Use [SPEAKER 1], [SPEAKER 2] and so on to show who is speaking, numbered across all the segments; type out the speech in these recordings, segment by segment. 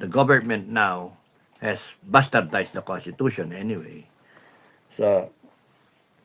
[SPEAKER 1] the government now has bastardized the Constitution anyway. So,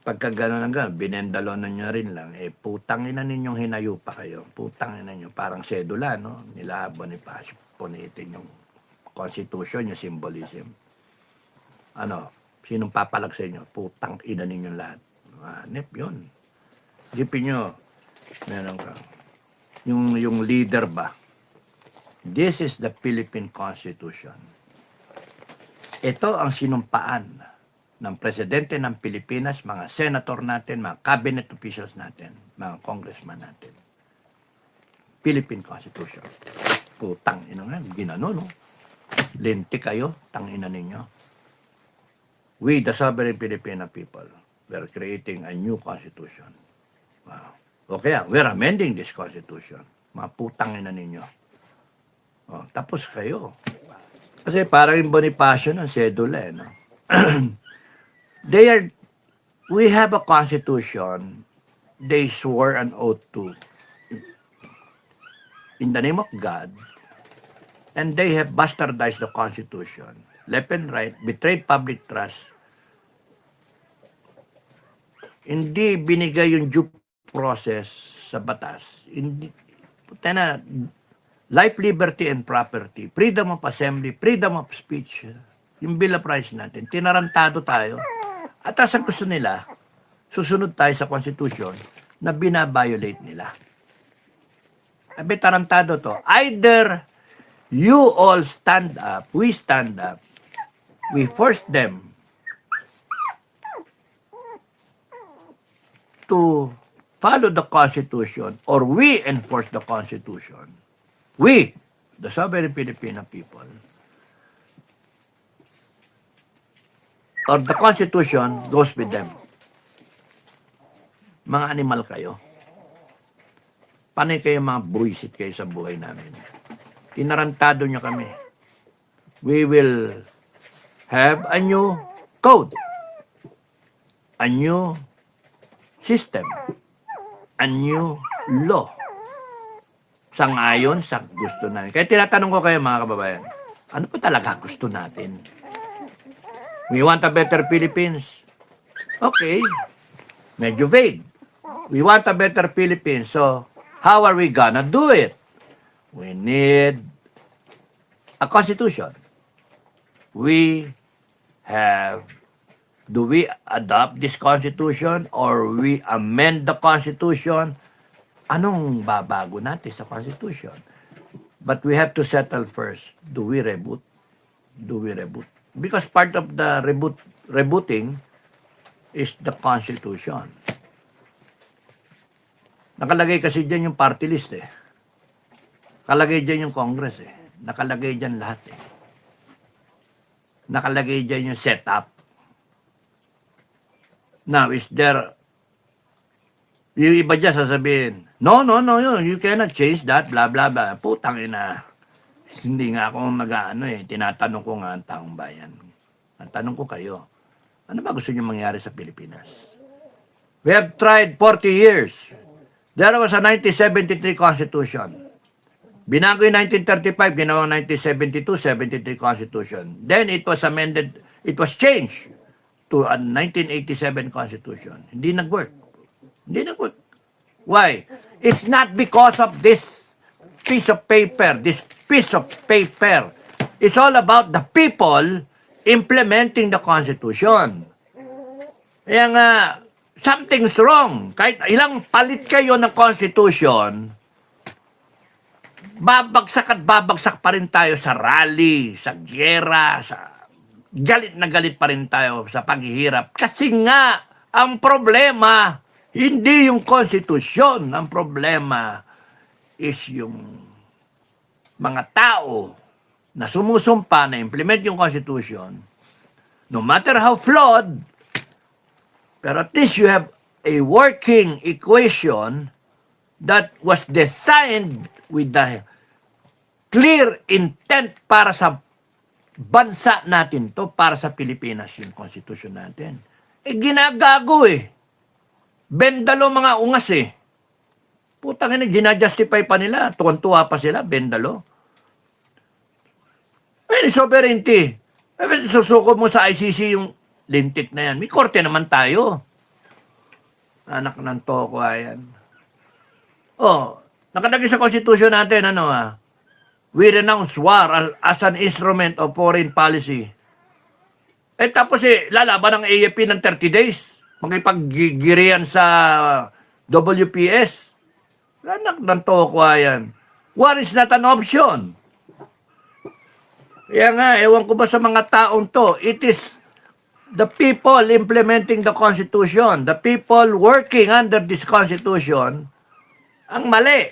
[SPEAKER 1] pagka gano'n ang gano'n, binendalonan nyo rin lang, putang ina ninyong hinayo pa kayo. Putang ina nyo, parang sedula, no? Nila Bonifacio, punitin yung Constitution, yung symbolism. Ano, sinong papalag sa inyo? Putang ina ninyong lahat. Nep yun. Isipin nyo, meron ka. Yung leader ba? This is the Philippine Constitution. Ito ang sinumpaan ng presidente ng Pilipinas, mga senator natin, mga cabinet officials natin, mga congressman natin. Philippine Constitution. Putang ina nga, ginano, no? Linti kayo, tangina ninyo. We, the sovereign Filipino people, we are creating a new constitution. Wow. Okay, we are amending this constitution. Mga putang ina ninyo. Oh, tapos kayo. Kasi parang yung Bonifacio ng sedula, no? We have a constitution they swore an oath to in the name of God, and they have bastardized the Constitution, left and right, betrayed public trust, hindi binigay yung due process sa batas, hindi, na, life, liberty, and property, freedom of assembly, freedom of speech, yung Bill of Rights natin, tinarantado tayo. At ang gusto nila, susunod tayo sa Constitution na binabiolate nila. Abi, tarantado to. Either you all stand up, we stand up, we force them to follow the Constitution, or we enforce the Constitution. We, the sovereign Filipino people, or the Constitution goes with them. Mga animal kayo. Panay kayo mga buwisit kayo sa buhay namin. Tinarantado nyo kami. We will have a new code, a new system, a new law. Sangayon sa gusto namin. Kaya tinatanong ko kayo mga kababayan, ano pa talaga gusto natin? We want a better Philippines. Okay. Medyo vague. We want a better Philippines. So, how are we gonna do it? We need a constitution. Do we adopt this constitution or we amend the constitution? Anong babago natin sa constitution? But we have to settle first. Do we reboot? Do we reboot? Because part of the rebooting is the Constitution. Nakalagay kasi dyan yung party list eh. Nakalagay dyan yung Congress eh. Nakalagay dyan lahat eh. Nakalagay dyan yung setup. Now, is there, yung iba dyan sasabihin, no, you cannot change that, blah, blah, blah. Putang ina. Hindi nga ako nag-ano eh. Tinatanong ko nga ang taong bayan. Ang tanong ko kayo, ano ba gusto niyo mangyari sa Pilipinas? We have tried 40 years. There was a 1973 Constitution. Binago yung 1935, ginawa 1972, 73 Constitution. Then it was amended, it was changed to a 1987 Constitution. Hindi nag-work. Hindi nag-work. Why? It's not because of this piece of paper. This piece of paper is all about the people implementing the Constitution. Kaya nga, something's wrong. Kahit ilang palit kayo ng Constitution, babagsak at babagsak pa rin tayo sa rally, sa gera, sa galit na galit pa rin tayo sa paghihirap. Kasi nga, ang problema, hindi yung Constitution. Ang problema is yung mga tao na sumusumpa na implement yung Constitution, no matter how flawed, pero at least you have a working equation that was designed with the clear intent para sa bansa natin to, para sa Pilipinas yung Constitution natin. Ginagago eh. Bendalo mga ungas eh. Putang ina, ginajustify pa nila. Tuwan-tuwa pa sila, bendalo. May sovereignty. Susuko mo sa ICC yung lintik na yan. May korte naman tayo. Anak ng toko, ayan. Oh, nakalagay sa konstitusyon natin, we renounce war as an instrument of foreign policy. Tapos lalaban ng AFP ng 30 days. Magkipaggirian sa WPS. Anak ng toko, ayan. War is not an option. Kaya nga, ewan ko ba sa mga taong to, it is the people implementing the Constitution, the people working under this Constitution, ang mali.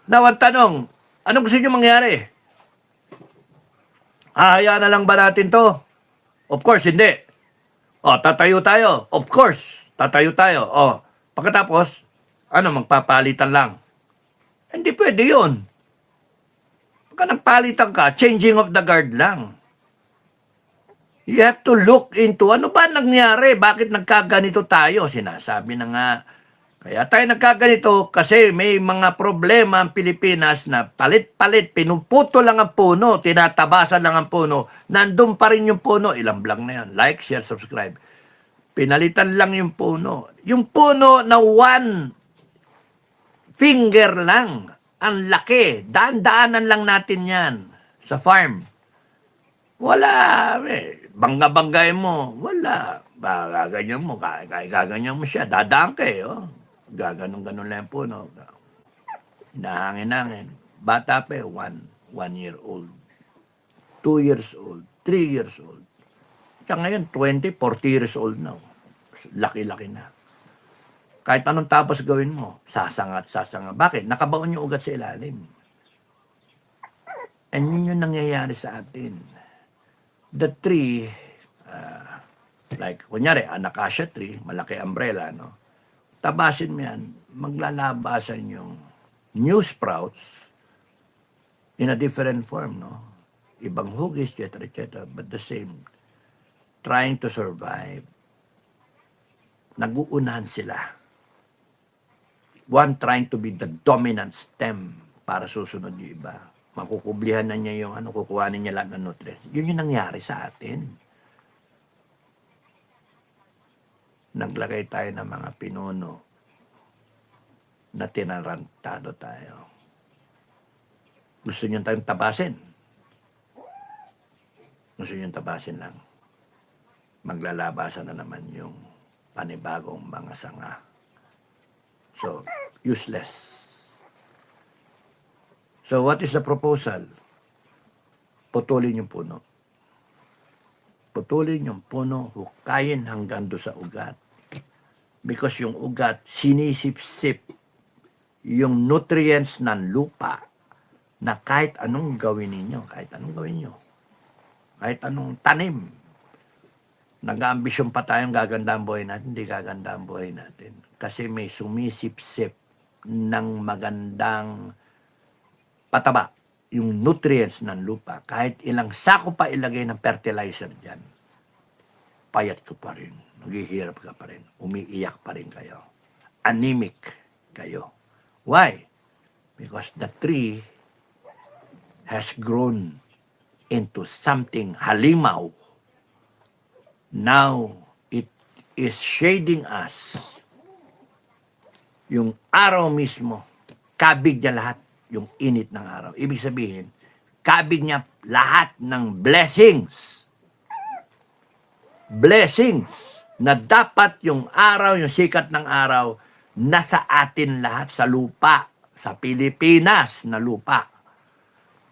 [SPEAKER 1] Now, ang tanong, anong gusto nyo mangyari? Hahayaan na lang ba natin to? Of course, hindi. Tatayo tayo. Of course, tatayo tayo. Pagkatapos, magpapalitan lang. Hindi pwede yun. Pagka nagpalitan ka, changing of the guard lang. You have to look into ano ba nangyari? Bakit nagkaganito tayo? Sinasabi na nga. Kaya tayo nagkaganito kasi may mga problema ang Pilipinas na palit-palit, pinuputo lang ang puno, tinatabasan lang ang puno, nandun pa rin yung puno, ilang blang na yan. Like, share, subscribe. Pinalitan lang yung puno. Yung puno na one finger lang. Ang laki. Daan-daanan lang natin yan sa farm. Wala. Bangga-banggay mo. Wala. Gaganyan mo. Gaganyan mo siya. Dadaan ka Gaganon-ganon lang po. Hinahangin-hangin. Bata pa 1 year old. 2 years old. 3 years old. Kaya ngayon, 20, 40 years old na. Laki-laki na. Kahit anong tapos gawin mo, sasangat. Bakit? Nakabaon yung ugat sa ilalim. And yun yung nangyayari sa atin. The tree, like, kunyari, an acacia tree, malaki umbrella, tabasin mo yan, maglalabasan yung new sprouts in a different form, Ibang hugis, etc., but the same. Trying to survive. Naguunahan sila. One trying to be the dominant stem para susunod yung iba. Makukublihan na niya yung kukuhanin niya lahat ng nutrients. Yun yung nangyari sa atin. Naglagay tayo ng mga pinuno na tinarantado tayo. Gusto niyo tayong tabasin? Gusto niyo tabasin lang. Maglalabasan na naman yung panibagong mga sanga. So, useless. So, what is the proposal? Putulin yung puno. Putulin yung puno, hukayin hanggang doon sa ugat. Because yung ugat, sinisip-sip yung nutrients ng lupa na kahit anong gawin ninyo, kahit anong tanim. Nag-ambisyon pa tayong gaganda ang buhay natin, hindi gaganda ang buhay natin. Kasi may sumisip-sip ng magandang pataba, yung nutrients ng lupa. Kahit ilang sako pa ilagay ng fertilizer dyan, payat ko pa rin. Naghihirap ka pa rin. Umiiyak pa rin kayo. Anemic kayo. Why? Because the tree has grown into something halimaw. Now, it is shading us. Yung araw mismo, kabig niya lahat yung init ng araw. Ibig sabihin, kabig niya lahat ng blessings. Blessings na dapat yung araw, yung sikat ng araw, nasa atin lahat sa lupa, sa Pilipinas na lupa.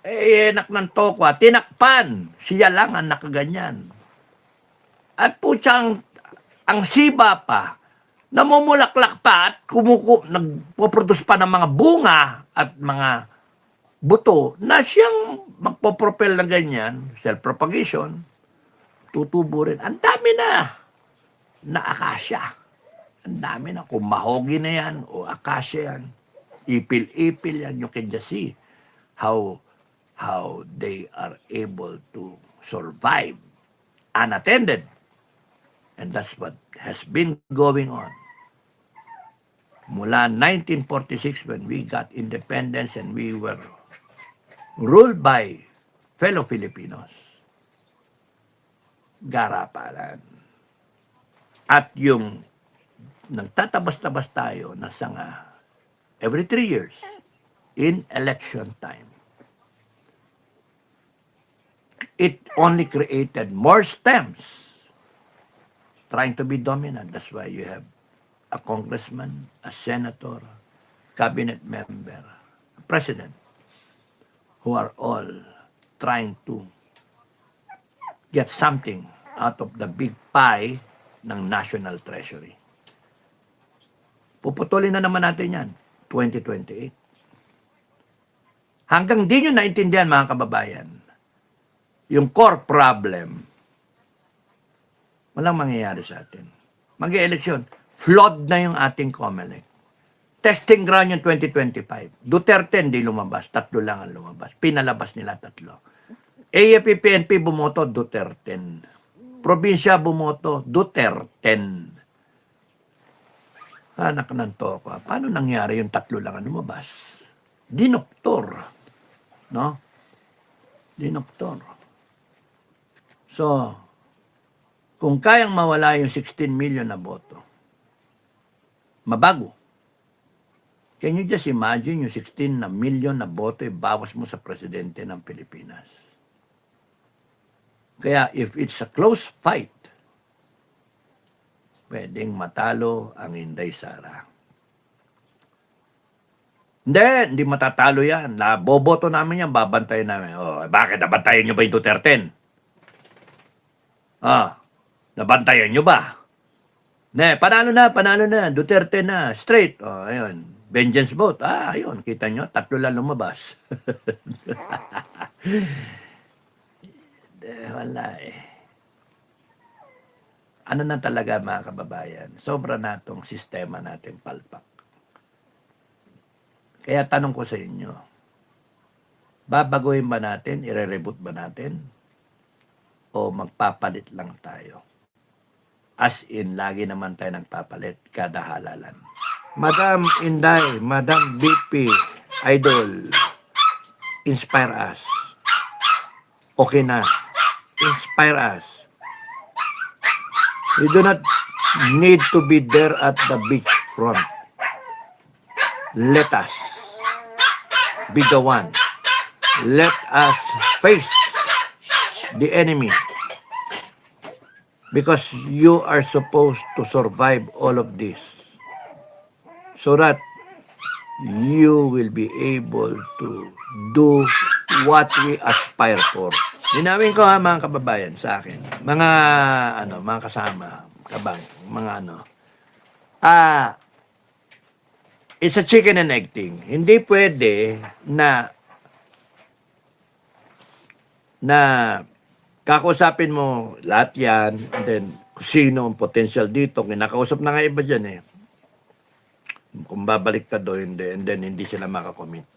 [SPEAKER 1] Anak ng tokwa, tinakpan. Siya lang ang nakaganyan. At putsang, ang siba pa, namumulaklak pa at nagpo-produce pa ng mga bunga at mga buto na siyang magpo-propel na ganyan, self-propagation, tutubo rin. Ang dami na akasya. Ang dami na. Kung mahogi na yan o akasya yan, ipil-ipil yan. You can just see how they are able to survive unattended. And that's what has been going on. Mula 1946 when we got independence and we were ruled by fellow Filipinos, garapalan. At yung nagtatabas-tabas tayo na sanga every 3 years in election time, it only created more stems trying to be dominant. That's why you have a congressman, a senator, cabinet member, a president, who are all trying to get something out of the big pie ng national treasury. Puputulin na naman natin yan, 2028. Hanggang di nyo naintindihan, mga kababayan, yung core problem, walang mangyayari sa atin. Mag-eleksyon, flawed na yung ating COMELEC. Testing ground yung 2025. Duterte hindi lumabas, 3 lang ang lumabas. Pinalabas nila 3. AFP-PNP bumoto, Duterte. Probinsya bumoto, Duterte. Anak ng toko. Paano nangyari yung 3 lang ang lumabas? Dinoktor. No? Dinoktor. So, kung kayang mawala yung 16 million na boto, mabago. Can you just imagine yung 16 na million na boto bawas mo sa presidente ng Pilipinas? Kaya if it's a close fight, pwedeng matalo ang Inday Sara. Hindi matatalo yan. Boboto namin yan, babantayan namin. Oh, bakit? Nabantayan nyo ba yung Duterte? Nabantayan nyo ba? Panalo na. Duterte na. Straight. Ayun. Vengeance vote. Ayun. Kita nyo, 3 lang lumabas. Wala eh. Ano na talaga, mga kababayan? Sobra na itong sistema natin palpak. Kaya tanong ko sa inyo, babaguhin ba natin? I-reboot ba natin? O magpapalit lang tayo? As in, lagi naman tayo nagpapalit kada halalan. Madam Inday, Madam BP, Idol, inspire us. Okay na. Inspire us. You do not need to be there at the beach front. Let us be the one. Let us face the enemy. Because you are supposed to survive all of this. So that you will be able to do what we aspire for. Linawin ko mga kababayan sa akin. Mga kasama, kabang, it's a chicken and egg thing. Hindi pwede na kakausapin mo lahat yan, and then sino ang potential dito, kinakausap na nga iba dyan eh. Kung babalik ka doon, and then hindi sila makakommit.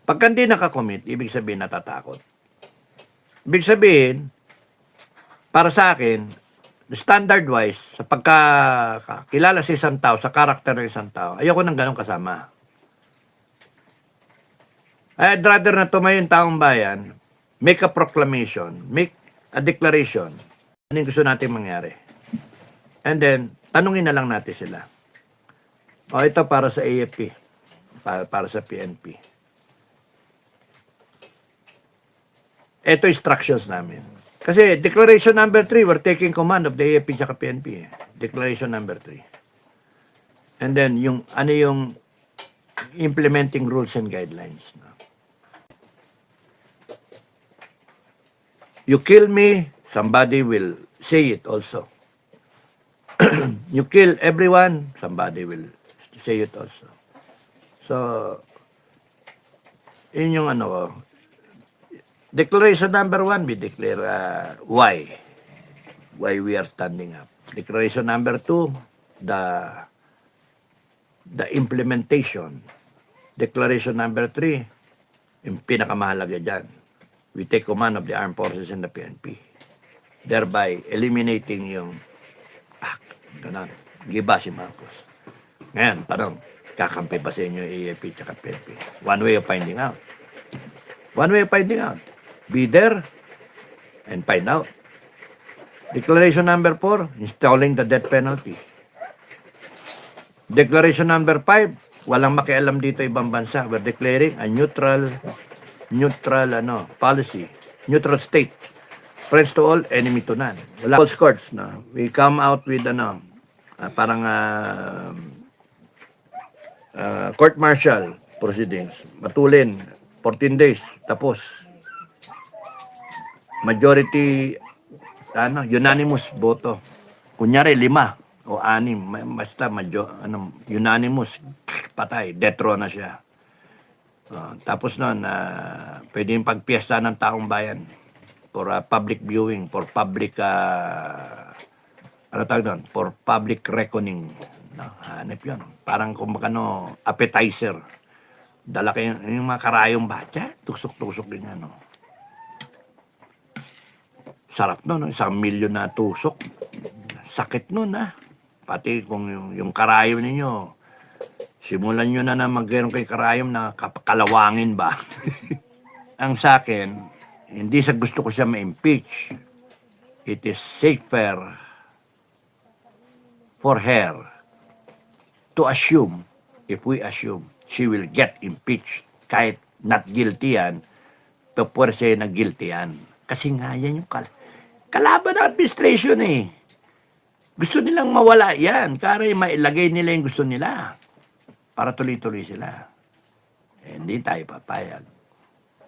[SPEAKER 1] Pagka hindi nakakommit, ibig sabihin natatakot. Ibig sabihin, para sa akin, standard-wise, sa pagkakilala sa isang tao, sa karakter ng isang tao, ayoko nang ganun kasama. I'd rather na tumayo yung taong bayan, make a proclamation, make a declaration, ano yung gusto natin mangyari. And then, tanungin na lang natin sila. Ito para sa AFP, para sa PNP. Ito instructions namin. Kasi declaration number 3, we're taking command of the AFP at PNP. Declaration number 3. And then, yung implementing rules and guidelines. You kill me, somebody will say it also. You kill everyone, somebody will say it also. So, yun yung declaration number 1, we declare why we are standing up. Declaration number 2, the implementation. Declaration number 3, yung pinakamahalaga dyan, we take command of the armed forces and the PNP, thereby eliminating yung giba si Marcos. Ngayon, tanong, kakampi ba sa inyo AFP at PNP? One way of finding out. Be there and find out. Declaration number 4, installing the death penalty. Declaration number 5, walang makialam dito ibang bansa. We're declaring a neutral policy, neutral state. Friends to all, enemy to none. Wala false courts, no. We come out with court martial proceedings. Matulin, 14 days, tapos. Majority, unanimous boto. Kunyari, 5 o 6, basta unanimous, patay, death row na siya. Tapos nun, pwede yung pagpiesta ng taong bayan for public viewing, for public, for public reckoning. No, hanip yun. Parang appetizer. Dala kayo, yung mga karayong batya, tusok-tusok din yan, no. Sarap nun, 1 milyon na tusok. Sakit nun, Pati kung yung karayom ninyo, simulan nyo na magkaroon kay karayom na kalawangin ba? Ang sa akin, hindi sa gusto ko siya ma-impeach. It is safer for her to assume, if we assume, she will get impeached. Kahit not guilty yan, to puwerse na guilty yan. Kasi nga yan yung kalaban ng administration eh. Gusto nilang mawala yan. Kaya mailagay nila yung gusto nila. Para tuloy-tuloy sila. Eh, hindi tayo papayag.